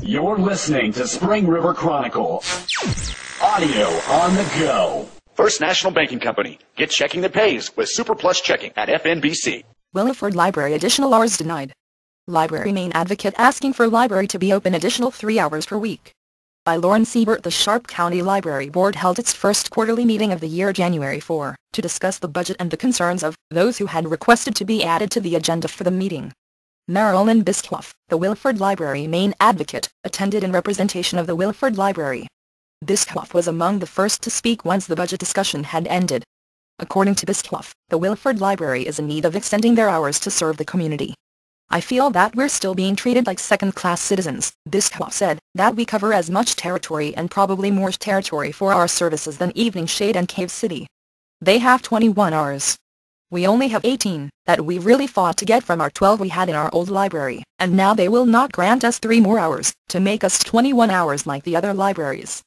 You're listening to Spring River Chronicle. Audio on the go. First National Banking Company. Get checking that pays with Super Plus Checking at FNBC. Williford Library additional hours denied. Library main advocate asking for library to be open additional 3 hours per week. By Lauren Siebert, the Sharp County Library Board held its first quarterly meeting of the year January 4, to discuss the budget and the concerns of those who had requested to be added to the agenda for the meeting. Marilyn Bischoff, the Williford Library main advocate, attended in representation of the Williford Library. Bischoff was among the first to speak once the budget discussion had ended. According to Bischoff, the Williford Library is in need of extending their hours to serve the community. I feel that we're still being treated like second-class citizens, Bischoff said, that we cover as much territory and probably more territory for our services than Evening Shade and Cave City. They have 21 hours. We only have 18, that we really fought to get from our 12 we had in our old library, and now they will not grant us 3 more hours, to make us 21 hours like the other libraries.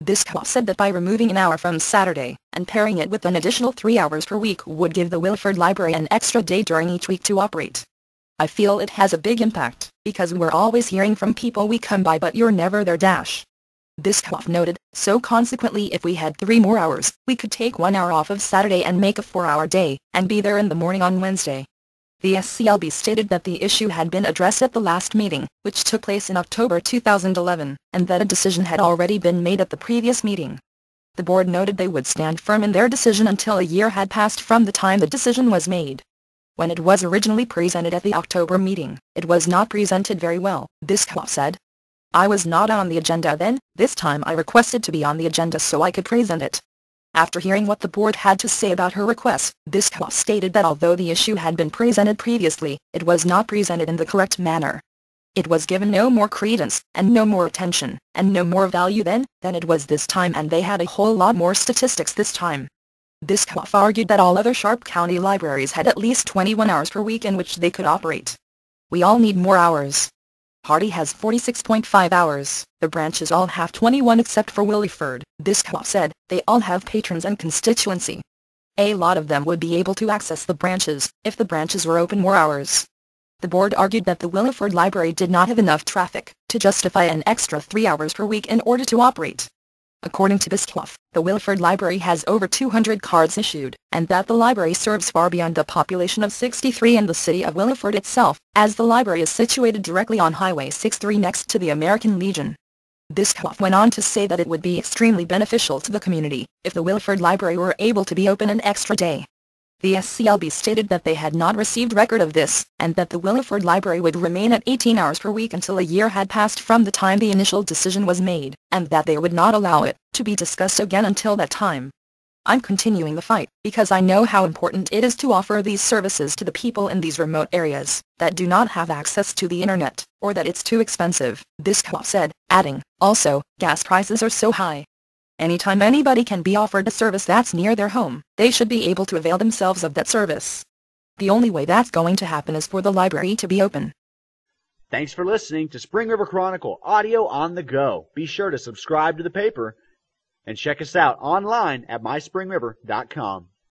Bischoff said that by removing an hour from Saturday, and pairing it with an additional 3 hours per week would give the Williford Library an extra day during each week to operate. I feel it has a big impact, because we're always hearing from people we come by but you're never there. Bischoff noted, so consequently if we had 3 more hours, we could take 1 hour off of Saturday and make a 4-hour day, and be there in the morning on Wednesday. The SCLB stated that the issue had been addressed at the last meeting, which took place in October 2011, and that a decision had already been made at the previous meeting. The board noted they would stand firm in their decision until a year had passed from the time the decision was made. When it was originally presented at the October meeting, it was not presented very well, Bischoff said. I was not on the agenda then. This time I requested to be on the agenda so I could present it. After hearing what the board had to say about her request, Bischoff stated that although the issue had been presented previously, it was not presented in the correct manner. It was given no more credence, and no more attention, and no more value then, than it was this time, and they had a whole lot more statistics this time. Bischoff argued that all other Sharp County libraries had at least 21 hours per week in which they could operate. We all need more hours. Hardy has 46.5 hours, the branches all have 21 except for Williford, Bischoff said. They all have patrons and constituency. A lot of them would be able to access the branches, if the branches were open more hours. The board argued that the Williford Library did not have enough traffic to justify an extra 3 hours per week in order to operate. According to Bischoff, the Williford Library has over 200 cards issued, and that the library serves far beyond the population of 63 in the city of Williford itself, as the library is situated directly on Highway 63 next to the American Legion. Bischoff went on to say that it would be extremely beneficial to the community if the Williford Library were able to be open an extra day. The SCLB stated that they had not received record of this, and that the Williford Library would remain at 18 hours per week until a year had passed from the time the initial decision was made, and that they would not allow it to be discussed again until that time. I'm continuing the fight, because I know how important it is to offer these services to the people in these remote areas that do not have access to the internet, or that it's too expensive, Bischoff said, adding, also, gas prices are so high. Anytime anybody can be offered a service that's near their home, they should be able to avail themselves of that service. The only way that's going to happen is for the library to be open. Thanks for listening to Spring River Chronicle Audio on the Go. Be sure to subscribe to the paper and check us out online at myspringriver.com.